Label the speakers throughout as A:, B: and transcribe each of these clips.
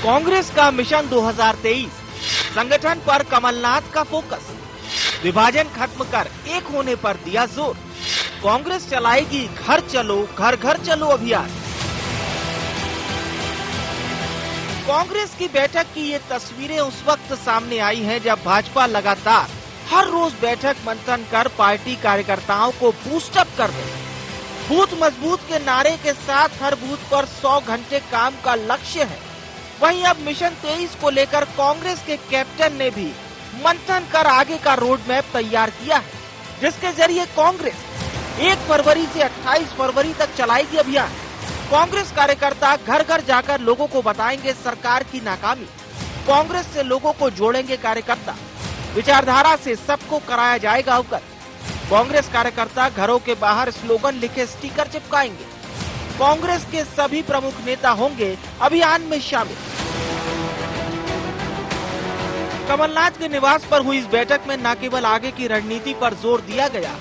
A: कांग्रेस का मिशन 2023, संगठन पर कमलनाथ का फोकस, विभाजन खत्म कर एक होने पर दिया जोर। कांग्रेस चलाएगी घर चलो घर घर चलो अभियान। कांग्रेस की बैठक की ये तस्वीरें उस वक्त सामने आई हैं जब भाजपा लगातार हर रोज बैठक मंथन कर पार्टी कार्यकर्ताओं को बूस्टअप कर रही। बूथ मजबूत के नारे के साथ हर बूथ पर 100 घंटे काम का लक्ष्य है। वहीं अब मिशन 23 को लेकर कांग्रेस के कैप्टन ने भी मंथन कर आगे का रोड मैप तैयार किया है, जिसके जरिए कांग्रेस 1 फरवरी से 28 फरवरी तक चलाएगी अभियान। कांग्रेस कार्यकर्ता घर घर जाकर लोगों को बताएंगे सरकार की नाकामी। कांग्रेस से लोगों को जोड़ेंगे कार्यकर्ता, विचारधारा से सबको कराया जाएगा अवगत। कांग्रेस कार्यकर्ता घरों के बाहर स्लोगन लिखे स्टिकर चिपकाएंगे। कांग्रेस के सभी प्रमुख नेता होंगे अभियान में शामिल। कमलनाथ के निवास पर हुई इस बैठक में न केवल आगे की रणनीति पर जोर दिया गया,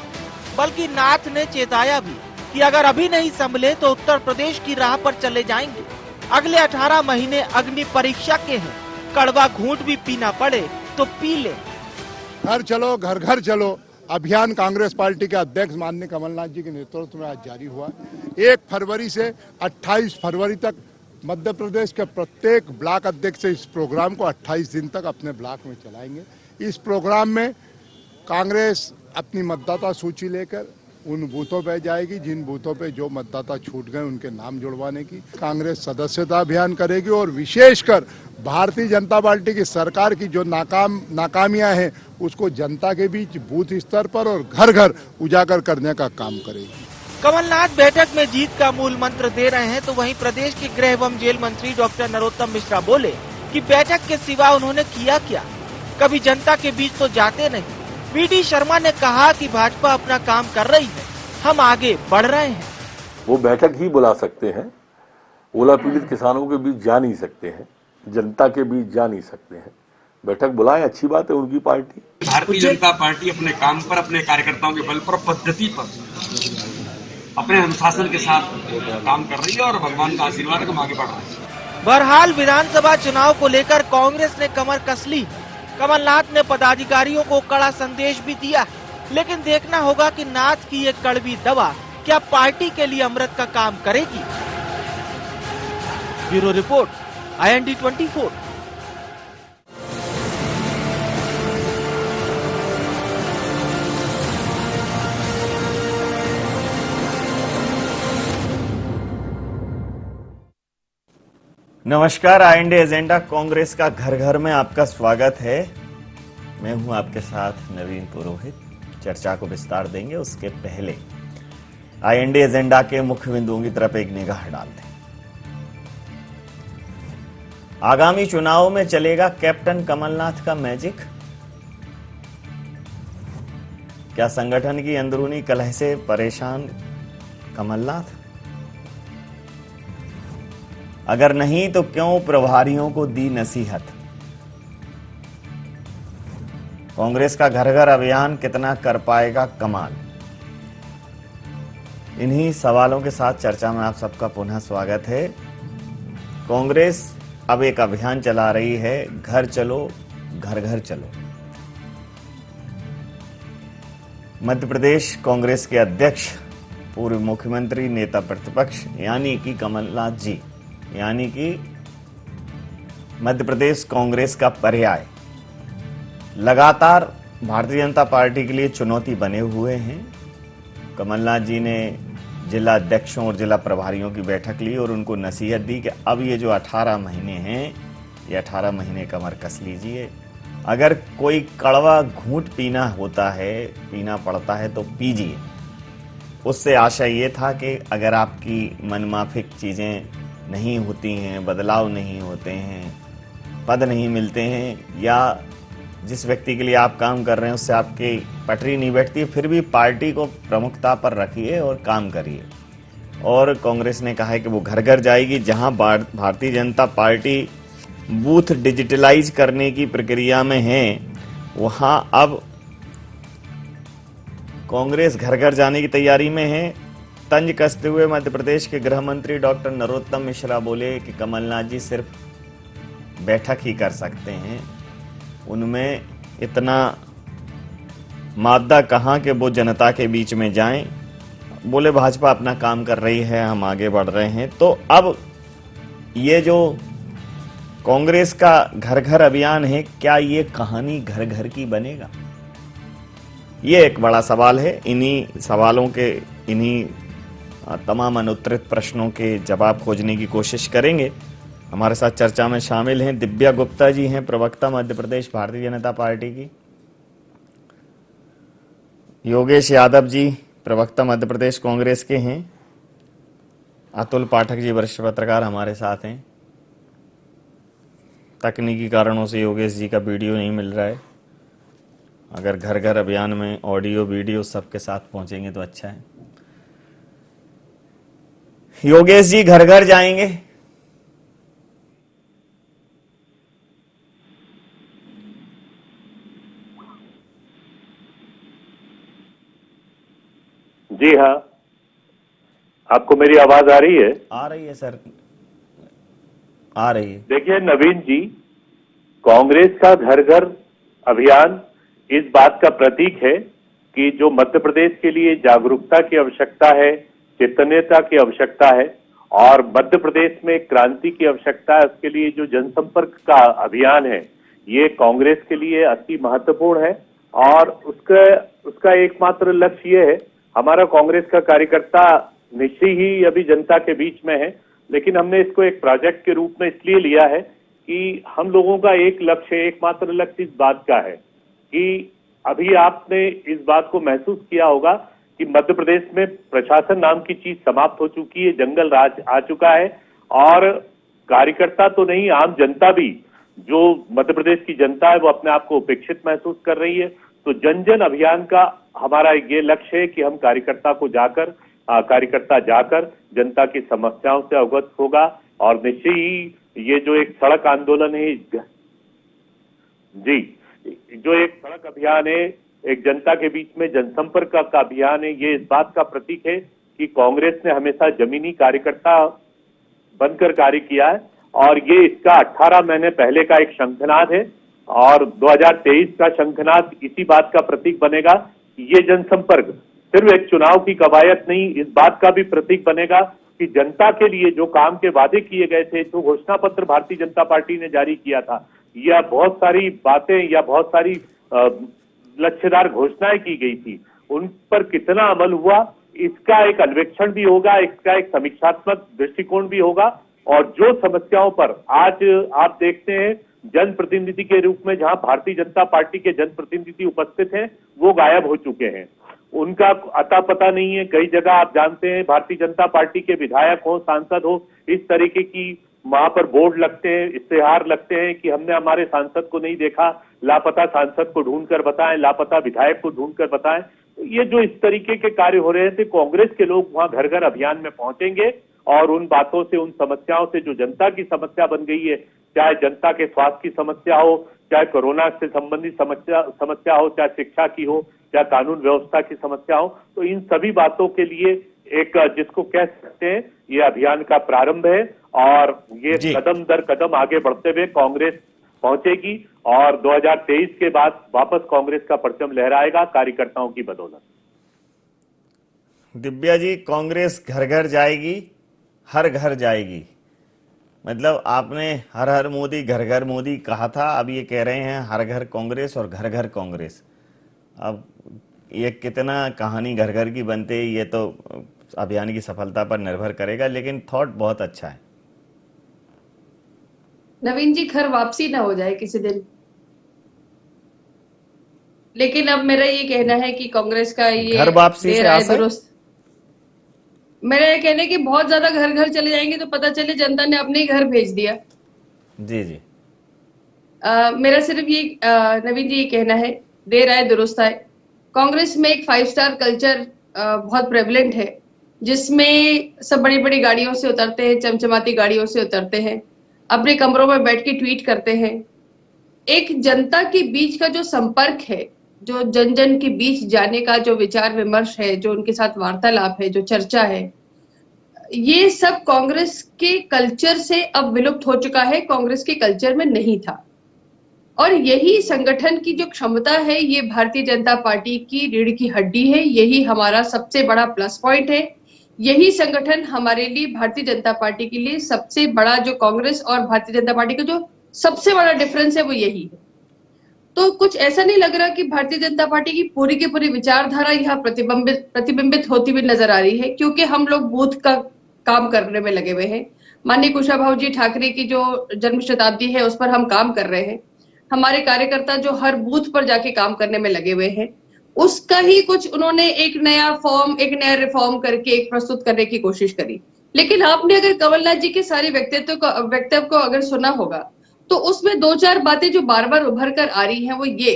A: बल्कि नाथ ने चेताया भी कि अगर अभी नहीं संभले तो उत्तर प्रदेश की राह पर चले जाएंगे। अगले 18 महीने अग्नि परीक्षा के हैं, कड़वा घूंट भी पीना पड़े तो पी ले।
B: घर चलो घर घर चलो अभियान कांग्रेस पार्टी के अध्यक्ष माननीय कमलनाथ जी के नेतृत्व में आज जारी हुआ। 1 फरवरी से 28 फरवरी तक मध्य प्रदेश के प्रत्येक ब्लॉक अध्यक्ष इस प्रोग्राम को 28 दिन तक अपने ब्लॉक में चलाएंगे। इस प्रोग्राम में कांग्रेस अपनी मतदाता सूची लेकर उन बूथों पे जाएगी जिन बूथों पे जो मतदाता छूट गए उनके नाम जुड़वाने की कांग्रेस सदस्यता अभियान करेगी और विशेषकर भारतीय जनता पार्टी की सरकार की जो नाकामियां हैं उसको जनता के बीच बूथ स्तर पर और घर घर उजागर करने का काम करेगी।
A: कमलनाथ बैठक में जीत का मूल मंत्र दे रहे हैं तो वहीं प्रदेश के गृह एवं जेल मंत्री डॉक्टर नरोत्तम मिश्रा बोले कि बैठक के सिवा उन्होंने किया क्या, कभी जनता के बीच तो जाते नहीं। वी.डी. शर्मा ने कहा कि भाजपा अपना काम कर रही है, हम आगे बढ़ रहे हैं।
C: वो बैठक ही बुला सकते हैं, ओला पीड़ित किसानों के बीच जा नहीं सकते हैं, जनता के बीच जा नहीं सकते हैं। बैठक बुलाएं, अच्छी बात है उनकी पार्टी।
D: भारतीय जनता पार्टी अपने काम पर, अपने कार्यकर्ताओं के बल पर, पद्धति पर, अपने अनुशासन के साथ काम कर रही है और भगवान का आशीर्वाद है, हम आगे बढ़ रहे हैं।
A: बहरहाल विधानसभा चुनाव को लेकर कांग्रेस ने कमर कस ली। कमलनाथ ने पदाधिकारियों को कड़ा संदेश भी दिया, लेकिन देखना होगा कि नाथ की ये कड़वी दवा क्या पार्टी के लिए अमृत का काम करेगी। Bureau report, IND 24।
E: नमस्कार, IND एजेंडा कांग्रेस का घर घर में आपका स्वागत है। मैं हूं आपके साथ नवीन पुरोहित। चर्चा को विस्तार देंगे उसके पहले IND एजेंडा के मुख्य बिंदुओं की तरफ एक निगाह डालते हैं। आगामी चुनाव में चलेगा कैप्टन कमलनाथ का मैजिक। क्या संगठन की अंदरूनी कलह से परेशान कमलनाथ? अगर नहीं तो क्यों प्रभारियों को दी नसीहत? कांग्रेस का घर घर अभियान कितना कर पाएगा कमाल? इन्हीं सवालों के साथ चर्चा में आप सबका पुनः स्वागत है। कांग्रेस अब एक अभियान चला रही है, घर चलो घर घर चलो। मध्य प्रदेश कांग्रेस के अध्यक्ष, पूर्व मुख्यमंत्री, नेता प्रतिपक्ष यानी कि कमलनाथ जी, यानी कि मध्य प्रदेश कांग्रेस का पर्याय, लगातार भारतीय जनता पार्टी के लिए चुनौती बने हुए हैं। कमलनाथ जी ने जिला अध्यक्षों और जिला प्रभारियों की बैठक ली और उनको नसीहत दी कि अब ये जो 18 महीने हैं, ये 18 महीने कमर कस लीजिए। अगर कोई कड़वा घूंट पीना होता है, पीना पड़ता है तो पीजिए। उससे आशा ये था कि अगर आपकी मनमाफिक चीज़ें नहीं होती हैं, बदलाव नहीं होते हैं, पद नहीं मिलते हैं, या जिस व्यक्ति के लिए आप काम कर रहे हैं उससे आपकी पटरी नहीं बैठती, फिर भी पार्टी को प्रमुखता पर रखिए और काम करिए। और कांग्रेस ने कहा है कि वो घर घर जाएगी। जहां Bharatiya Janata party booth digitalise करने की प्रक्रिया में है, वहां अब कांग्रेस घर घर जाने की तैयारी में है। तंज कसते हुए मध्य प्रदेश के गृह मंत्री डॉक्टर नरोत्तम मिश्रा बोले कि कमलनाथ जी सिर्फ बैठक ही कर सकते हैं, उनमें इतना मादा कहाँ कि वो जनता के बीच में जाएं। बोले भाजपा अपना काम कर रही है, हम आगे बढ़ रहे हैं। तो अब ये जो कांग्रेस का घर घर अभियान है, क्या ये कहानी घर घर की बनेगा? ये एक बड़ा सवाल है। इन्हीं सवालों के, इन्हीं तमाम अनुत्तरित प्रश्नों के जवाब खोजने की कोशिश करेंगे। हमारे साथ चर्चा में शामिल हैं दिव्या गुप्ता जी, हैं प्रवक्ता मध्य प्रदेश भारतीय जनता पार्टी की। योगेश यादव जी प्रवक्ता मध्य प्रदेश कांग्रेस के हैं। अतुल पाठक जी वरिष्ठ पत्रकार हमारे साथ हैं। तकनीकी कारणों से योगेश जी का वीडियो नहीं मिल रहा है। अगर घर घर अभियान में ऑडियो वीडियो सबके साथ पहुंचेंगे तो अच्छा है। योगेश जी घर घर जाएंगे?
F: जी हाँ, आपको मेरी आवाज आ रही है?
E: आ रही है सर, आ रही है।
F: देखिए नवीन जी, कांग्रेस का घर घर अभियान इस बात का प्रतीक है कि जो मध्य प्रदेश के लिए जागरूकता की आवश्यकता है, चेतन्यता की आवश्यकता है और मध्य प्रदेश में क्रांति की आवश्यकता है, उसके लिए जो जनसंपर्क का अभियान है, ये कांग्रेस के लिए अति महत्वपूर्ण है। और उसका एकमात्र लक्ष्य ये है, हमारा कांग्रेस का कार्यकर्ता निश्चय ही अभी जनता के बीच में है, लेकिन हमने इसको एक प्रोजेक्ट के रूप में इसलिए लिया है कि हम लोगों का एक लक्ष्य, एकमात्र लक्ष्य इस बात का है कि अभी आपने इस बात को महसूस किया होगा कि मध्य प्रदेश में प्रशासन नाम की चीज समाप्त हो चुकी है, जंगल राज आ चुका है और कार्यकर्ता तो नहीं, आम जनता भी, जो मध्य प्रदेश की जनता है वो अपने आप को उपेक्षित महसूस कर रही है। तो जन जन अभियान का हमारा ये लक्ष्य है कि हम कार्यकर्ता जाकर जनता की समस्याओं से अवगत होगा और निश्चय ही ये जो एक सड़क आंदोलन है जी, जो एक सड़क अभियान है, एक जनता के बीच में जनसंपर्क का अभियान है, ये इस बात का प्रतीक है कि कांग्रेस ने हमेशा जमीनी कार्यकर्ता बनकर कार्य किया है और ये इसका 18 महीने पहले का एक शंखनाद है और 2023 का शंखनाद इसी बात का प्रतीक बनेगा कि ये जनसंपर्क सिर्फ एक चुनाव की कवायद नहीं, इस बात का भी प्रतीक बनेगा कि जनता के लिए जो काम के वादे किए गए थे, जो घोषणा पत्र भारतीय जनता पार्टी ने जारी किया था, या बहुत सारी बातें या बहुत सारी लक्ष्यदार घोषणाएं की गई थी, उन पर कितना अमल हुआ, इसका एक अन्वेक्षण भी होगा, इसका एक समीक्षात्मक दृष्टिकोण भी होगा। और जो समस्याओं पर आज आप देखते हैं जनप्रतिनिधि के रूप में जहां भारतीय जनता पार्टी के जनप्रतिनिधि उपस्थित हैं, वो गायब हो चुके हैं, उनका अता पता नहीं है। कई जगह आप जानते हैं भारतीय जनता पार्टी के विधायक हो, सांसद हो, इस तरीके की वहां पर बोर्ड लगते हैं, इश्तेहार लगते हैं कि हमने हमारे सांसद को नहीं देखा, लापता सांसद को ढूंढकर बताएं, लापता विधायक को ढूंढकर बताएं। ये जो इस तरीके के कार्य हो रहे थे, कांग्रेस के लोग वहां घर घर अभियान में पहुंचेंगे और उन बातों से, उन समस्याओं से जो जनता की समस्या बन गई है, चाहे जनता के स्वास्थ्य की समस्या हो, चाहे कोरोना से संबंधित समस्या हो, चाहे शिक्षा की हो, चाहे कानून व्यवस्था की समस्या हो, तो इन सभी बातों के लिए एक, जिसको कह सकते हैं, ये अभियान का प्रारंभ है और ये कदम दर कदम आगे बढ़ते हुए कांग्रेस पहुंचेगी और 2023 के बाद वापस कांग्रेस का परचम लहराएगा कार्यकर्ताओं की बदौलत।
E: दिव्या जी, कांग्रेस घर घर जाएगी, हर घर जाएगी, मतलब आपने हर हर मोदी घर घर मोदी कहा था, अब ये कह रहे हैं हर घर कांग्रेस और घर घर कांग्रेस। अब ये कितना कहानी घर घर की बनते है, ये तो अभियान की सफलता पर निर्भर करेगा, लेकिन थॉट बहुत अच्छा है।
G: नवीन जी, घर वापसी ना हो जाए किसी दिन। लेकिन अब मेरा ये कहना है कि कांग्रेस का ये
E: घर वापसी से आशा
G: दुरुस्त, मेरा ये कहना है कि बहुत ज्यादा घर घर चले जाएंगे तो पता चले जनता ने अपने ही घर भेज दिया।
E: जी जी,
G: मेरा सिर्फ ये नवीन जी ये कहना है, देर आए दुरुस्त आए। कांग्रेस में एक 5 स्टार कल्चर बहुत प्रेवलेंट है, जिसमें सब बड़ी बड़ी गाड़ियों से उतरते हैं, चमचमाती गाड़ियों से उतरते हैं, अपने कमरों में बैठ के ट्वीट करते हैं। एक जनता के बीच का जो संपर्क है, जो जन जन के बीच जाने का जो विचार विमर्श है, जो उनके साथ वार्तालाप है, जो चर्चा है, ये सब कांग्रेस के कल्चर से अब विलुप्त हो चुका है, कांग्रेस के कल्चर में नहीं था। और यही संगठन की जो क्षमता है, ये भारतीय जनता पार्टी की रीढ़ की हड्डी है, यही हमारा सबसे बड़ा प्लस पॉइंट है। यही संगठन हमारे लिए, भारतीय जनता पार्टी के लिए सबसे बड़ा, जो कांग्रेस और भारतीय जनता पार्टी का जो सबसे बड़ा डिफरेंस है वो यही है। तो कुछ ऐसा नहीं लग रहा कि भारतीय जनता पार्टी की पूरी की पूरी विचारधारा यहाँ प्रतिबिंबित होती हुई नजर आ रही है, क्योंकि हम लोग बूथ का काम करने में लगे हुए हैं। माननीय कुशाभाऊ जी ठाकरे की जो जन्म शताब्दी है उस पर हम काम कर रहे हैं। हमारे कार्यकर्ता जो हर बूथ पर जाके काम करने में लगे हुए हैं, उसका ही कुछ उन्होंने एक नया रिफॉर्म करके एक प्रस्तुत करने की कोशिश करी। लेकिन आपने अगर कमलनाथ जी के सारे वक्तव्य को अगर सुना होगा तो उसमें दो चार बातें जो बार बार उभर कर आ रही हैं वो ये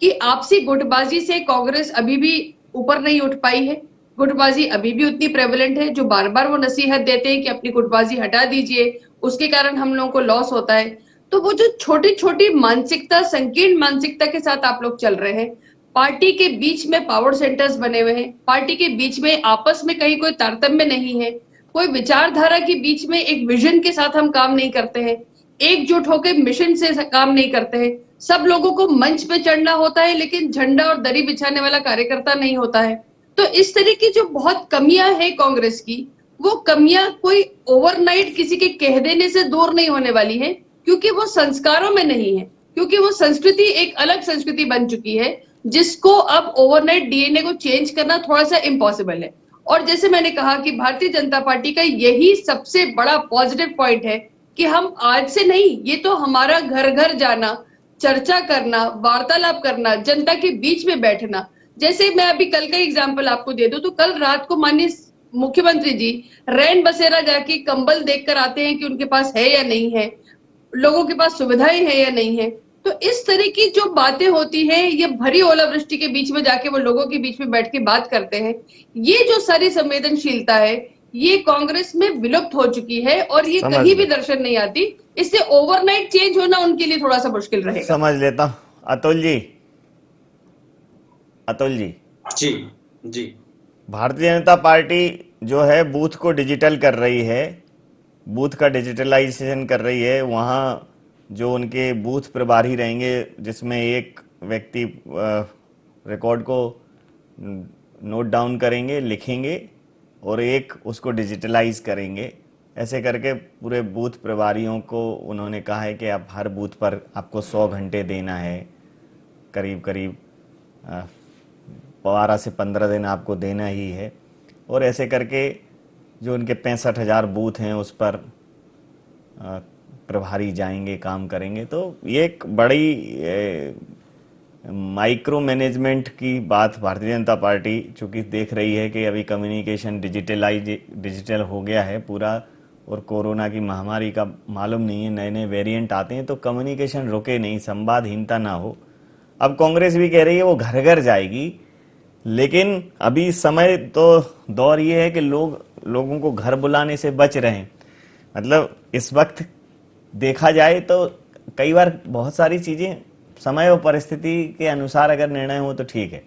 G: कि आपसी गुटबाजी से कांग्रेस अभी भी ऊपर नहीं उठ पाई है, गुटबाजी अभी भी उतनी प्रेवलेंट है, जो बार बार वो नसीहत देते हैं कि अपनी गुटबाजी हटा दीजिए, उसके कारण हम लोगों को लॉस होता है। तो वो जो छोटी छोटी मानसिकता, संकीर्ण मानसिकता के साथ आप लोग चल रहे हैं, पार्टी के बीच में पावर सेंटर्स बने हुए हैं, पार्टी के बीच में आपस में कहीं कोई तारतम्य नहीं है, कोई विचारधारा के बीच में एक विजन के साथ हम काम नहीं करते हैं, एकजुट होकर मिशन से काम नहीं करते हैं। सब लोगों को मंच पे चढ़ना होता है लेकिन झंडा और दरी बिछाने वाला कार्यकर्ता नहीं होता है। तो इस तरह की जो बहुत कमियां है कांग्रेस की, वो कमियां कोई ओवरनाइट किसी के कह देने से दूर नहीं होने वाली है, क्योंकि वो संस्कारों में नहीं है, क्योंकि वो संस्कृति एक अलग संस्कृति बन चुकी है जिसको अब ओवरनाइट डीएनए को चेंज करना थोड़ा सा इम्पॉसिबल है। और जैसे मैंने कहा कि भारतीय जनता पार्टी का यही सबसे बड़ा पॉजिटिव पॉइंट है कि हम आज से नहीं, ये तो हमारा घर घर जाना, चर्चा करना, वार्तालाप करना, जनता के बीच में बैठना। जैसे मैं अभी कल का एग्जाम्पल आपको दे दूं तो कल रात को माननीय मुख्यमंत्री जी रैन बसेरा जाके कंबल देखकर आते हैं कि उनके पास है या नहीं है, लोगों के पास सुविधाएं है या नहीं है। तो इस तरह की जो बातें होती हैं, ये भरी ओलावृष्टि के बीच में जाके वो लोगों के बीच में बैठ के बात करते हैं, ये जो सारी संवेदनशीलता है ये कांग्रेस में विलुप्त हो चुकी है और ये कहीं भी दर्शन नहीं आती। इससे ओवरनाइट चेंज होना उनके लिए थोड़ा सा मुश्किल रहेगा।
E: समझ लेता हूं। अतुल जी
H: जी
E: भारतीय जनता पार्टी जो है बूथ को डिजिटल कर रही है, बूथ का डिजिटलाइजेशन कर रही है। वहाँ जो उनके बूथ प्रभारी रहेंगे जिसमें एक व्यक्ति रिकॉर्ड को नोट डाउन करेंगे, लिखेंगे और एक उसको डिजिटलाइज करेंगे। ऐसे करके पूरे बूथ प्रभारियों को उन्होंने कहा है कि आप हर बूथ पर आपको 100 घंटे देना है, करीब करीब 12 से 15 दिन आपको देना ही है। और ऐसे करके जो उनके 65,000 बूथ हैं उस पर प्रभारी जाएंगे, काम करेंगे। तो ये एक बड़ी माइक्रो मैनेजमेंट की बात भारतीय जनता पार्टी चूँकि देख रही है कि अभी कम्युनिकेशन डिजिटल हो गया है पूरा, और कोरोना की महामारी का मालूम नहीं है, नए नए वेरिएंट आते हैं तो कम्युनिकेशन रुके नहीं, संवादहीनता ना हो। अब कांग्रेस भी कह रही है वो घर घर जाएगी, लेकिन अभी समय तो दौर ये है कि लोगों को घर बुलाने से बच रहे हैं। मतलब इस वक्त देखा जाए तो कई बार बहुत सारी चीज़ें समय और परिस्थिति के अनुसार अगर निर्णय हो तो ठीक है।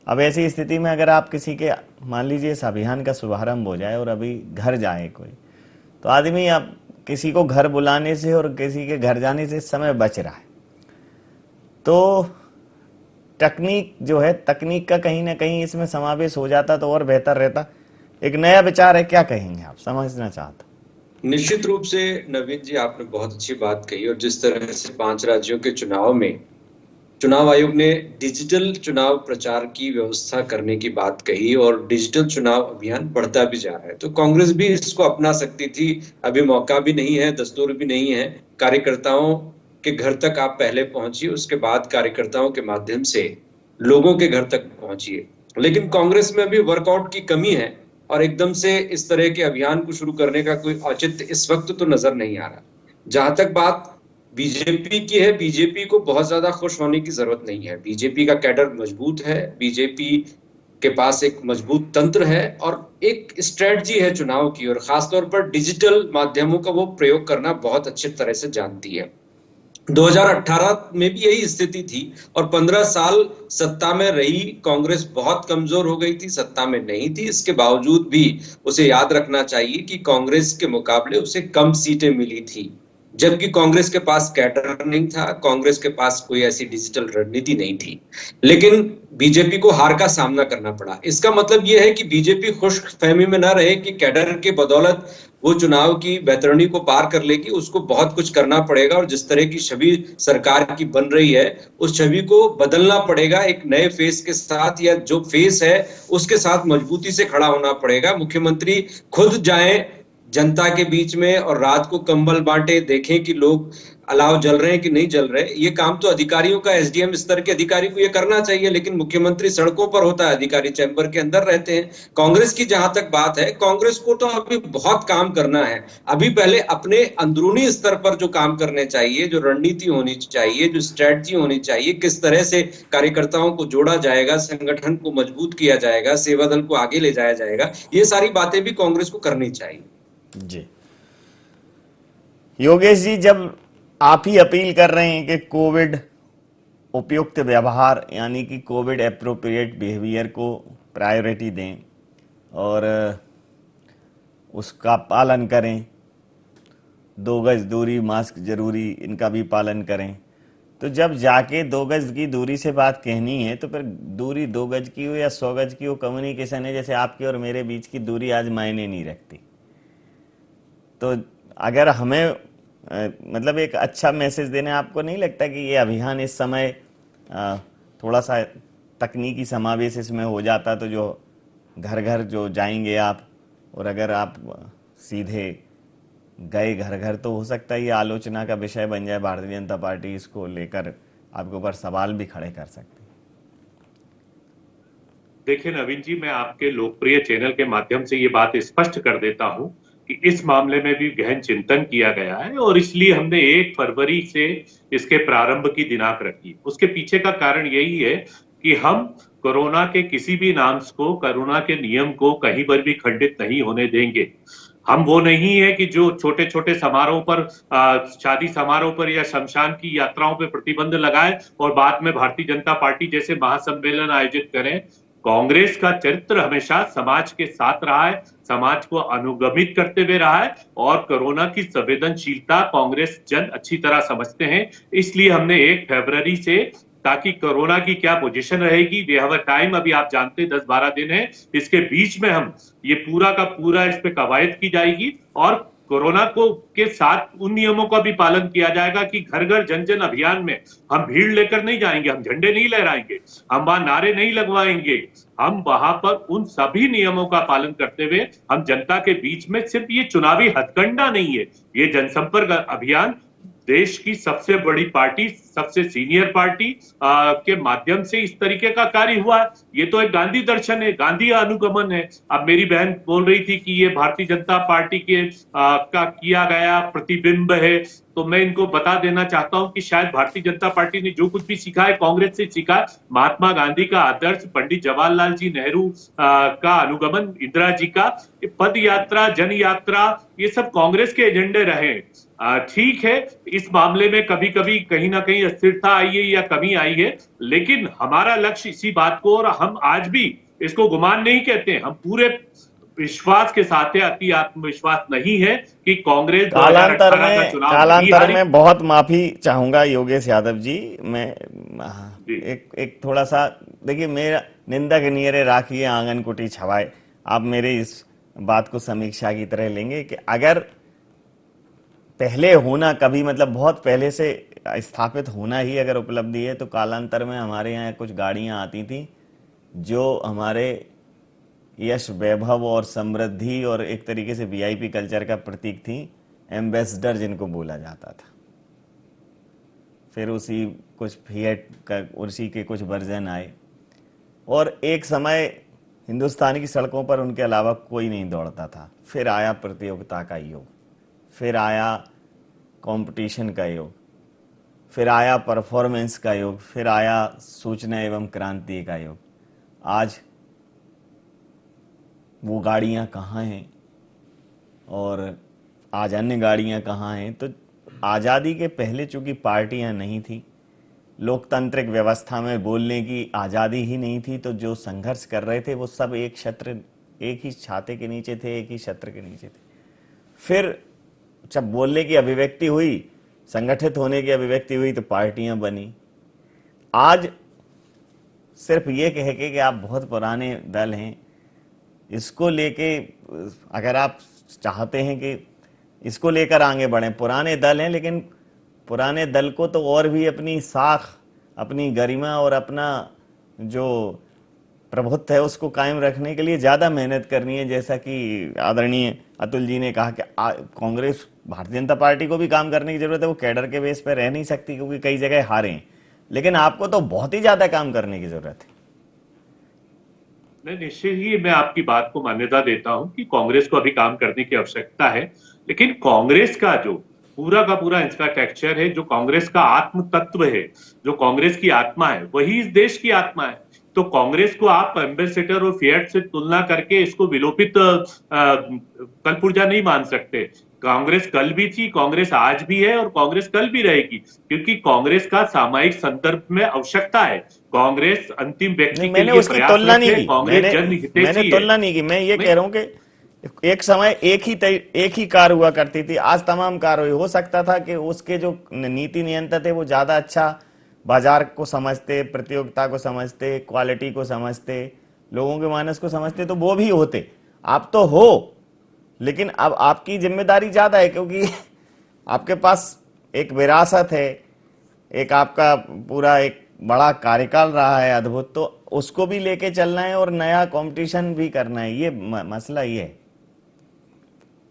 E: अब ऐसी स्थिति में अगर आप किसी के, मान लीजिए इस अभियान का शुभारंभ हो जाए और अभी घर जाए कोई, तो आदमी अब किसी को घर बुलाने से और किसी के घर जाने से समय बच रहा है। तो तकनीक जो है, तकनीक का कहीं ना कहीं इसमें समावेश हो जाता तो और बेहतर रहता। एक नया विचार है, क्या कहेंगे आप? समझना चाहता।
H: निश्चित रूप से नवीन जी आपने बहुत अच्छी बात कही, और जिस तरह से 5 राज्यों के चुनाव में चुनाव आयोग ने डिजिटल चुनाव प्रचार की व्यवस्था करने की बात कही और डिजिटल चुनाव अभियान बढ़ता भी जा रहा है, तो कांग्रेस भी इसको अपना सकती थी। अभी मौका भी नहीं है, दस्तूर भी नहीं है। कार्यकर्ताओं के घर तक आप पहले पहुंचिए, उसके बाद कार्यकर्ताओं के माध्यम से लोगों के घर तक पहुंचिए। लेकिन कांग्रेस में भी वर्कआउट की कमी है और एकदम से इस तरह के अभियान को शुरू करने का कोई औचित्य इस वक्त तो नजर नहीं आ रहा। जहां तक बात बीजेपी की है, बीजेपी को बहुत ज्यादा खुश होने की जरूरत नहीं है। बीजेपी का कैडर मजबूत है, बीजेपी के पास एक मजबूत तंत्र है और एक स्ट्रेटजी है चुनाव की, और खासतौर पर डिजिटल माध्यमों का वो प्रयोग करना बहुत अच्छी तरह से जानती है। 2018 में भी यही स्थिति थी और 15 साल सत्ता में रही कांग्रेस बहुत कमजोर हो गई थी, सत्ता में नहीं थी। इसके बावजूद भी उसे याद रखना चाहिए कि कांग्रेस के मुकाबले उसे कम सीटें मिली थी, जबकि कांग्रेस के पास कैडर नहीं था, कांग्रेस के पास कोई ऐसी डिजिटल रणनीति नहीं थी। लेकिन बीजेपी को हार का सामना करना पड़ा। इसका मतलब यह है कि बीजेपी खुशफहमी में ना रहे कि कैडर के बदौलत वो चुनाव की बैतरणी को पार कर लेगी। उसको बहुत कुछ करना पड़ेगा और जिस तरह की छवि सरकार की बन रही है उस छवि को बदलना पड़ेगा। एक नए फेस के साथ, या जो फेस है उसके साथ मजबूती से खड़ा होना पड़ेगा। मुख्यमंत्री खुद जाएं जनता के बीच में और रात को कंबल बांटे, देखें कि लोग अलाव जल रहे हैं कि नहीं जल रहे। ये काम तो अधिकारियों का, एसडीएम स्तर के अधिकारी को ये करना चाहिए, लेकिन मुख्यमंत्री सड़कों पर होता है, अधिकारी चैम्बर के अंदर रहते हैं। कांग्रेस की जहां तक बात है, कांग्रेस को तो अभी बहुत काम करना है। अभी पहले अपने अंदरूनी स्तर पर जो काम करने चाहिए, जो रणनीति होनी चाहिए, जो स्ट्रेटजी होनी चाहिए, किस तरह से कार्यकर्ताओं को जोड़ा जाएगा, संगठन को मजबूत किया जाएगा, सेवा दल को आगे ले जाया जाएगा, ये सारी बातें भी कांग्रेस को करनी चाहिए।
E: जी योगेश जी, जब आप ही अपील कर रहे हैं कि कोविड उपयुक्त व्यवहार यानी कि कोविड एप्रोप्रिएट बिहेवियर को प्रायोरिटी दें और उसका पालन करें, 2 गज दूरी, मास्क जरूरी, इनका भी पालन करें, तो जब जाके 2 गज की दूरी से बात कहनी है तो फिर दूरी 2 गज की हो या 100 गज की हो, कम्युनिकेशन है जैसे आपके और मेरे बीच की दूरी आज मायने नहीं रखती। तो अगर हमें मतलब एक अच्छा मैसेज देने, आपको नहीं लगता कि ये अभियान इस समय थोड़ा सा तकनीकी समावेश इसमें हो जाता, तो जो घर घर जो जाएंगे आप, और अगर आप सीधे गए घर घर, तो हो सकता है ये आलोचना का विषय बन जाए, भारतीय जनता पार्टी इसको लेकर आपके ऊपर सवाल भी खड़े कर सकती है।
I: देखिए नवीन जी, मैं आपके लोकप्रिय चैनल के माध्यम से ये बात स्पष्ट कर देता हूं कि इस मामले में भी गहन चिंतन किया गया है और इसलिए हमने 1 फरवरी से इसके प्रारंभ की दिनांक रखी। उसके पीछे का कारण यही है कि हम कोरोना के किसी भी नाम्स को, कोरोना के नियम को कहीं पर भी खंडित नहीं होने देंगे। हम वो नहीं है कि जो छोटे छोटे समारोह पर, शादी समारोह पर या शमशान की यात्राओं पर प्रतिबंध लगाए और बाद में भारतीय जनता पार्टी जैसे महासम्मेलन आयोजित करें। कांग्रेस का चरित्र हमेशा समाज के साथ रहा है, समाज को अनुगमित करते हुए रहा है और कोरोना की संवेदनशीलता कांग्रेस जन अच्छी तरह समझते हैं। इसलिए हमने 1 फरवरी से, ताकि कोरोना की क्या पोजीशन रहेगी, वी हैव अ टाइम, अभी आप जानते हैं 10-12 दिन है, इसके बीच में हम ये पूरा का पूरा इस पे कवायद की जाएगी और कोरोना को के साथ उन नियमों का भी पालन किया जाएगा कि घर घर जन जन अभियान में हम भीड़ लेकर नहीं जाएंगे, हम झंडे नहीं लहराएंगे, हम वहां नारे नहीं लगवाएंगे, हम वहां पर उन सभी नियमों का पालन करते हुए हम जनता के बीच में, सिर्फ ये चुनावी हथकंडा नहीं है, ये जनसंपर्क अभियान देश की सबसे बड़ी पार्टी, सबसे सीनियर पार्टी के माध्यम से इस तरीके का कार्य हुआ। ये तो एक गांधी दर्शन है, गांधी अनुगमन है। अब मेरी बहन बोल रही थी कि ये भारतीय जनता पार्टी के का किया गया प्रतिबिंब है, तो मैं इनको बता देना चाहता हूं कि शायद भारतीय जनता पार्टी ने जो कुछ भी सीखा है कांग्रेस से सीखा है। महात्मा गांधी का आदर्श, पंडित जवाहरलाल जी नेहरू का अनुगमन, इंदिरा जी का पद यात्रा, जन यात्रा, ये सब कांग्रेस के एजेंडे रहे। ठीक है, इस मामले में कभी कभी कहीं ना कहीं अस्थिरता आई है या कमी आई है, लेकिन हमारा लक्ष्य इसी बात को, और हम आज भी इसको गुमान नहीं कहते, हम पूरे विश्वास के साथ है, अति आत्मविश्वास नहीं है कि कांग्रेस
E: कालांतर में बहुत माफी चाहूंगा योगेश यादव जी, मैं एक थोड़ा सा, देखिए मेरा निंदक नियरे राखिए आंगन कुटी छवाए, आप मेरे इस बात को समीक्षा की तरह लेंगे कि अगर पहले होना कभी, मतलब बहुत पहले से स्थापित होना ही अगर उपलब्धि है, तो कालांतर में हमारे यहाँ कुछ गाड़ियाँ आती थी जो हमारे यश, वैभव और समृद्धि और एक तरीके से वीआईपी कल्चर का प्रतीक थी, एम्बेसडर जिनको बोला जाता था। फिर उसी कुछ फिएट का, उसी के कुछ वर्जन आए और एक समय हिंदुस्तान की सड़कों पर उनके अलावा कोई नहीं दौड़ता था। फिर आया प्रतियोगिता का युग, फिर आया कंपटीशन का युग, फिर आया परफॉर्मेंस का युग, फिर आया सूचना एवं क्रांति का युग। आज वो गाड़ियां कहाँ हैं और आज अन्य गाड़ियां कहाँ हैं? तो आज़ादी के पहले चूंकि पार्टियां नहीं थी, लोकतांत्रिक व्यवस्था में बोलने की आज़ादी ही नहीं थी, तो जो संघर्ष कर रहे थे वो सब एक ही छाते के नीचे थे, एक ही छत्र के नीचे थे। फिर जब बोलने की अभिव्यक्ति हुई, संगठित होने की अभिव्यक्ति हुई, तो पार्टियां बनी। आज सिर्फ ये कह के कि आप बहुत पुराने दल हैं, इसको लेके अगर आप चाहते हैं कि इसको लेकर आगे बढ़ें, पुराने दल हैं, लेकिन पुराने दल को तो और भी अपनी साख, अपनी गरिमा और अपना जो प्रभुत्व है उसको कायम रखने के लिए ज़्यादा मेहनत करनी है। जैसा कि आदरणीय अतुल जी ने कहा कि कांग्रेस, भारतीय जनता पार्टी को भी काम करने की जरूरत है, वो कैडर के बेस पर रह नहीं सकती क्योंकि कई जगह हारे हैं, लेकिन आपको तो बहुत ही ज़्यादा काम करने की जरूरत है।
I: नहीं, निश्चित ही मैं आपकी बात को मान्यता देता हूं कि कांग्रेस को अभी काम करने की आवश्यकता है, लेकिन कांग्रेस का जो पूरा का पूरा इसका टेक्सचर है, जो कांग्रेस का आत्म तत्व है, जो कांग्रेस की आत्मा है, वही इस देश की आत्मा है। तो कांग्रेस को आप एम्बेसडर और फिएट से तुलना करके इसको विलोपित कलपुर्जा नहीं मान सकते। कांग्रेस कल भी थी, कांग्रेस आज भी है और कांग्रेस कल भी रहेगी, क्योंकि कांग्रेस का सामायिक संदर्भ में आवश्यकता है। कांग्रेस अंतिम व्यक्ति के लिए
E: तुलना नहीं की,
I: कांग्रेस
E: मैंने तुलना नहीं की। मैं ये कह रहा हूं कि एक समय एक ही कार हुआ करती थी, आज तमाम कार हुई। हो सकता था कि उसके जो नीति नियंत्रक थे वो ज्यादा अच्छा बाजार को समझते, प्रतियोगिता को समझते, क्वालिटी को समझते, लोगों के मानस को समझते, तो वो भी होते। आप तो हो, लेकिन अब आपकी जिम्मेदारी ज्यादा है, क्योंकि आपके पास एक विरासत है, एक आपका पूरा एक बड़ा कार्यकाल रहा है अद्भुत, तो उसको भी लेके चलना है और नया कंपटीशन भी करना है। ये मसला ये है।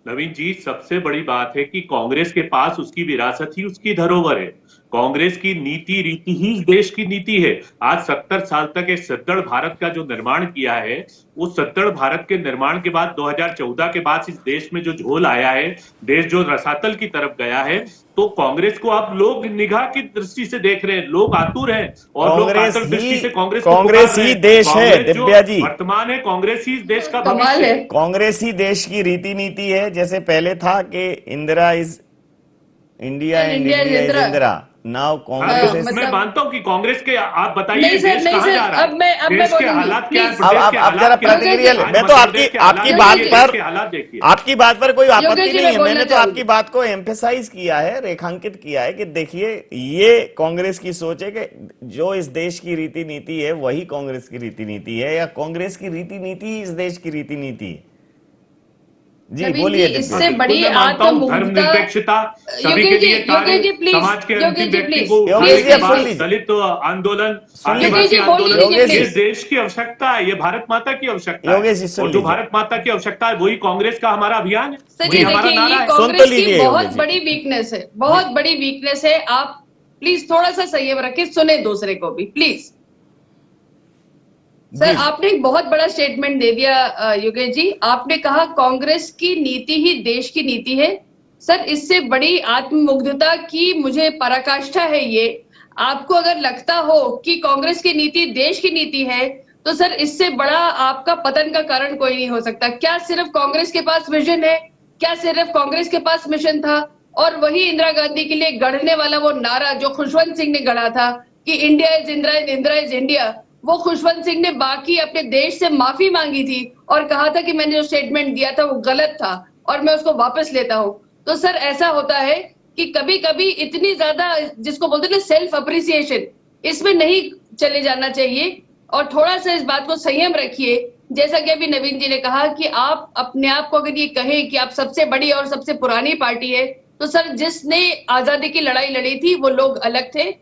I: नवीन जी, सबसे बड़ी बात है कि कांग्रेस के पास उसकी विरासत ही उसकी धरोहर है। कांग्रेस की नीति रीति ही देश की नीति है। आज 70 साल तक एक सद्दढ़ भारत का जो निर्माण किया है, उस सद्दढ़ भारत के निर्माण के बाद 2014 के बाद इस देश में जो झोल आया है, देश जो रसातल की तरफ गया है, तो कांग्रेस को आप लोग निगाह की दृष्टि से देख रहे हैं, लोग आतुर हैं और लोग आतुर दृष्टि से
E: कांग्रेस ही देश है। दिव्या जी,
I: वर्तमान है, कांग्रेस ही इस देश का भविष्य है।
E: कांग्रेस ही देश की रीति नीति है। जैसे पहले था कि Indira is India and India is Indira, now Congress.
I: मैं मानता हूं कि कांग्रेस के, आप बताइए देश कहां जा रहा है,
G: अब मैं
I: देश के हालात क्या है,
E: अब जरा प्रतिक्रिया। मैं तो आपकी बात पर कोई आपत्ति नहीं है। मैंने तो आपकी बात को एम्फेसाइज किया है, रेखांकित किया है कि देखिए ये कांग्रेस की सोच है कि जो इस देश की रीति नीति है वही कांग्रेस की रीति नीति है, या कांग्रेस की रीति नीति ही इस देश की रीति नीति है। जी बोलिए।
G: इससे बड़ी
I: धर्मनिरपेक्षता सभी के लिए, समाज के अंतिम व्यक्ति को, दलित आंदोलन, आदिवासी आंदोलन, ये देश की आवश्यकता है, ये भारत माता की आवश्यकता है, और जो भारत माता की आवश्यकता है वही कांग्रेस का हमारा अभियान है, वही हमारा नारा है।
G: कांग्रेस की बहुत बड़ी वीकनेस है, बहुत बड़ी वीकनेस है। आप प्लीज थोड़ा सा संयम रखें, सुने दूसरे को भी प्लीज। सर, आपने एक बहुत बड़ा स्टेटमेंट दे दिया योगेश जी। आपने कहा कांग्रेस की नीति ही देश की नीति है। सर, इससे बड़ी आत्ममुग्धता की मुझे पराकाष्ठा है ये। आपको अगर लगता हो कि कांग्रेस की नीति देश की नीति है, तो सर इससे बड़ा आपका पतन का कारण कोई नहीं हो सकता। क्या सिर्फ कांग्रेस के पास विजन है? क्या सिर्फ कांग्रेस के पास मिशन था? और वही इंदिरा गांधी के लिए गढ़ने वाला वो नारा जो खुशवंत सिंह ने गढ़ा था कि India is Indira, Indira is India, वो खुशवंत सिंह ने बाकी अपने देश से माफी मांगी थी और कहा था कि मैंने जो स्टेटमेंट दिया था वो गलत था और मैं उसको वापस लेता हूं। तो सर ऐसा होता है कि कभी कभी इतनी ज्यादा, जिसको बोलते हैं सेल्फ अप्रिसिएशन, इसमें नहीं चले जाना चाहिए और थोड़ा सा इस बात को संयम रखिए। जैसा कि अभी नवीन जी ने कहा कि आप अपने आप को अगर ये कहें कि आप सबसे बड़ी और सबसे पुरानी पार्टी है, तो सर जिसने आजादी की लड़ाई लड़ी थी वो लोग अलग थे।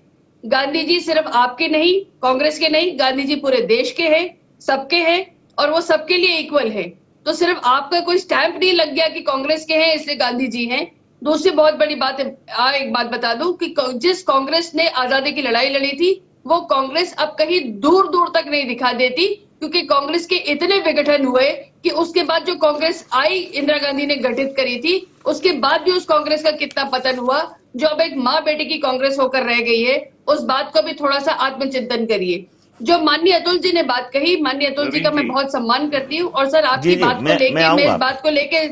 G: गांधी जी सिर्फ आपके नहीं, कांग्रेस के नहीं, गांधी जी पूरे देश के हैं, सबके हैं और वो सबके लिए इक्वल है। तो सिर्फ आपका कोई स्टैंप नहीं लग गया कि कांग्रेस के हैं इसलिए गांधी जी हैं। दूसरी बहुत बड़ी बात है, एक बात बता दूं कि जिस कांग्रेस ने आजादी की लड़ाई लड़ी थी वो कांग्रेस अब कहीं दूर दूर तक नहीं दिखा देती, क्योंकि कांग्रेस के इतने विघटन हुए कि उसके बाद जो कांग्रेस आई, इंदिरा गांधी ने गठित करी थी, उसके बाद भी उस कांग्रेस का कितना पतन हुआ, जो अब एक माँ बेटे की कांग्रेस होकर रह गई है। उस बात को भी थोड़ा सा आत्मचिंतन करिए। जो माननीय अतुल जी ने बात कही, माननीय अतुल जी का मैं बहुत सम्मान करती हूँ और सर आपकी बात को लेके मैं इस बात को लेके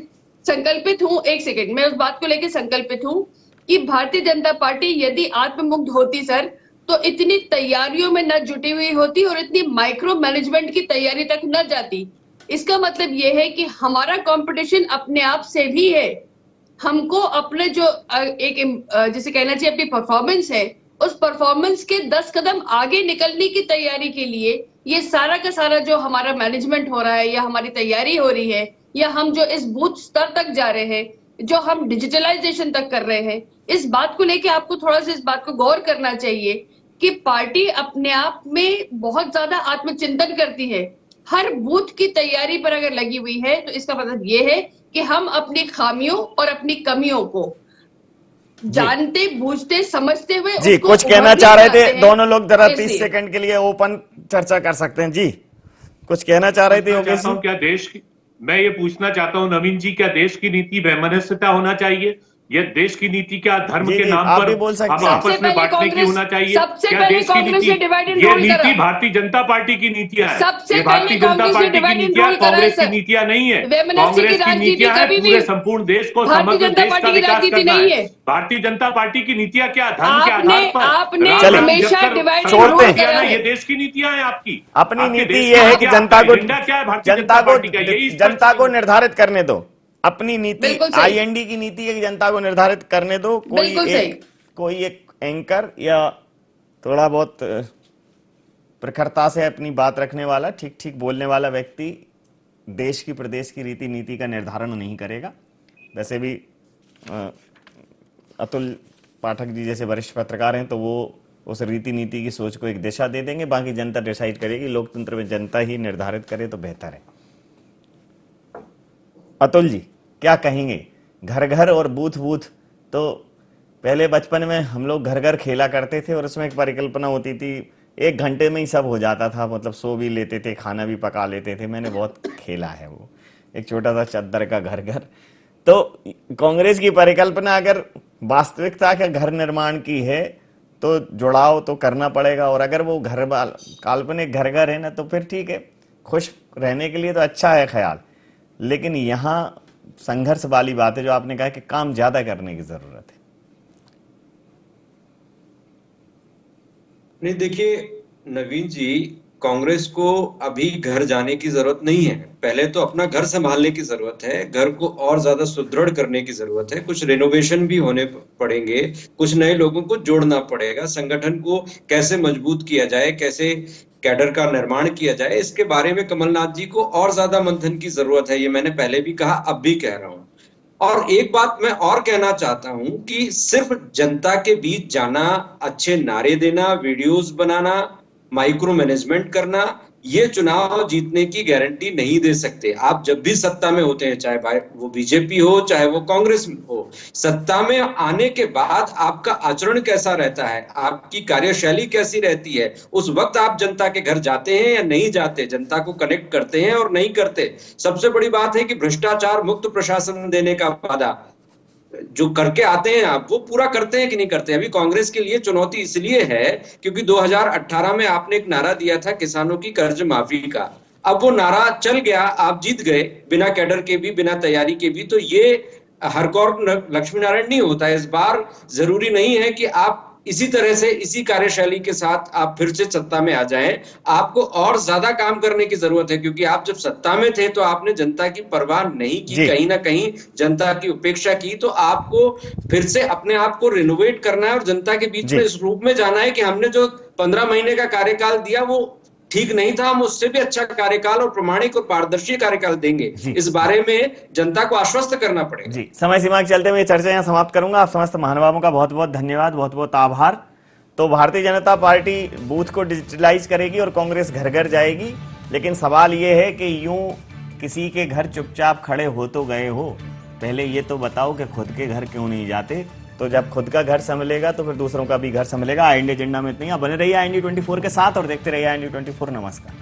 G: संकल्पित हूँ, एक सेकेंड, मैं उस बात को लेके संकल्पित हूँ कि भारतीय जनता पार्टी यदि आत्ममुक्त होती सर, तो इतनी तैयारियों में न जुटी हुई होती और इतनी माइक्रो मैनेजमेंट की तैयारी तक न जाती। इसका मतलब ये है कि हमारा कंपटीशन अपने आप से भी है। हमको अपने जो एक जिसे कहना चाहिए अपनी परफॉर्मेंस है, उस परफॉर्मेंस के 10 कदम आगे निकलने की तैयारी के लिए ये सारा का सारा जो हमारा मैनेजमेंट हो रहा है या हमारी तैयारी हो रही है, या हम जो इस बूथ स्तर तक जा रहे हैं, जो हम डिजिटलाइजेशन तक कर रहे हैं, इस बात को लेके आपको थोड़ा सा इस बात को गौर करना चाहिए कि पार्टी अपने आप में बहुत ज्यादा आत्मचिंतन करती है। हर बूथ की तैयारी पर अगर लगी हुई है तो इसका मतलब ये है कि हम अपनी खामियों और अपनी कमियों को जानते, बूझते, समझते हुए
E: जी कुछ कहना चाह रहे थे दोनों लोग, जरा 30 सेकंड के लिए ओपन चर्चा कर सकते हैं। जी कुछ कहना चाह रहे थे योगेश जी?
I: क्या देश की, मैं ये पूछना चाहता हूँ नवीन जी, क्या देश की नीति वैमनस्यता होना चाहिए? ये देश की नीति क्या धर्म के नाम पर हम आपस में बांटने की होना चाहिए? क्या देश की नीति, ये नीति भारतीय जनता पार्टी की नीतियां है, ये भारतीय जनता पार्टी की नीतियां, कांग्रेस की नीतियां नहीं है। कांग्रेस की नीतियां है पूरे संपूर्ण देश को, समग्र देश का विकास करना है। भारतीय जनता पार्टी की नीतियां क्या धर्म के आधार पर
E: छोड़ते हैं?
I: ये देश की नीतियां है आपकी।
E: अपनी नीति ये है कि जनता को निर्धारित करने दो। अपनी नीति आईएनडी की नीति है कि जनता को निर्धारित करने दो। कोई एक एंकर या थोड़ा बहुत प्रखरता से अपनी बात रखने वाला, ठीक ठीक बोलने वाला व्यक्ति देश की प्रदेश की रीति नीति का निर्धारण नहीं करेगा। वैसे भी अतुल पाठक जी जैसे वरिष्ठ पत्रकार हैं तो वो उस रीति नीति की सोच को एक दिशा दे देंगे, बाकी जनता डिसाइड करेगी। लोकतंत्र में जनता ही निर्धारित करे तो बेहतर है। अतुल जी क्या कहेंगे? घर घर और बूथ बूथ, तो पहले बचपन में हम लोग घर घर खेला करते थे और उसमें एक परिकल्पना होती थी, 1 घंटे में ही सब हो जाता था, मतलब सो भी लेते थे, खाना भी पका लेते थे। मैंने बहुत खेला है वो, एक छोटा सा चद्दर का घर घर। तो कांग्रेस की परिकल्पना अगर वास्तविकता के घर निर्माण की है तो जुड़ाव तो करना पड़ेगा, और अगर वो घर काल्पनिक घर घर है ना तो फिर ठीक है, खुश रहने के लिए तो अच्छा है ख्याल। लेकिन यहां संघर्ष वाली बात है जो आपने कहा कि काम ज्यादा करने की जरूरत है।
H: नहीं देखिए नवीन जी, कांग्रेस को अभी घर जाने की जरूरत नहीं है। पहले तो अपना घर संभालने की जरूरत है, घर को और ज्यादा सुदृढ़ करने की जरूरत है। कुछ रेनोवेशन भी होने पड़ेंगे, कुछ नए लोगों को जोड़ना पड़ेगा, संगठन को कैसे मजबूत किया जाए, कैसे कैडर का निर्माण किया जाए, इसके बारे में कमलनाथ जी को और ज्यादा मंथन की जरूरत है। ये मैंने पहले भी कहा, अब भी कह रहा हूं। और एक बात मैं और कहना चाहता हूं कि सिर्फ जनता के बीच जाना, अच्छे नारे देना, वीडियोस बनाना, माइक्रो मैनेजमेंट करना, ये चुनाव जीतने की गारंटी नहीं दे सकते। आप जब भी सत्ता में होते हैं, चाहे वो बीजेपी हो चाहे वो कांग्रेस हो, सत्ता में आने के बाद आपका आचरण कैसा रहता है, आपकी कार्यशैली कैसी रहती है, उस वक्त आप जनता के घर जाते हैं या नहीं जाते, जनता को कनेक्ट करते हैं और नहीं करते। सबसे बड़ी बात है कि भ्रष्टाचार मुक्त प्रशासन देने का वादा जो करके आते हैं आप, वो पूरा करते हैं कि नहीं करते। अभी कांग्रेस के लिए चुनौती इसलिए है क्योंकि 2018 में आपने एक नारा दिया था किसानों की कर्ज माफी का। अब वो नारा चल गया, आप जीत गए बिना कैडर के भी, बिना तैयारी के भी। तो ये हरकौर लक्ष्मी नारायण नहीं होता है। इस बार जरूरी नहीं है कि आप इसी तरह से, इसी कार्यशैली के साथ आप फिर से सत्ता में आ जाएं। आपको और ज्यादा काम करने की जरूरत है, क्योंकि आप जब सत्ता में थे तो आपने जनता की परवाह नहीं की, कहीं ना कहीं जनता की उपेक्षा की। तो आपको फिर से अपने आप को रिनोवेट करना है और जनता के बीच में इस रूप में जाना है कि हमने जो 15 महीने का कार्यकाल दिया वो ठीक नहीं था, हम उससे भी अच्छा कार्यकाल और प्रमाणिक और पारदर्शी कार्यकाल देंगे। इस बारे में जनता को आश्वस्त करना पड़ेगा।
E: जी, समय सीमा के चलते हुए चर्चा यहां समाप्त करूंगा। आप समस्त महानुभावों का बहुत बहुत धन्यवाद, बहुत बहुत आभार। तो भारतीय जनता पार्टी बूथ को डिजिटलाइज करेगी और कांग्रेस घर घर जाएगी, लेकिन सवाल यह है कि यूं किसी के घर चुपचाप खड़े हो तो गए हो, पहले ये तो बताओ कि खुद के घर क्यों नहीं जाते। तो जब खुद का घर संभलेगा तो फिर दूसरों का भी घर संभलेगा। IND एजेंडा में इतना ही। बने रहिए IND 24 के साथ और देखते रहिए IND 24। नमस्कार।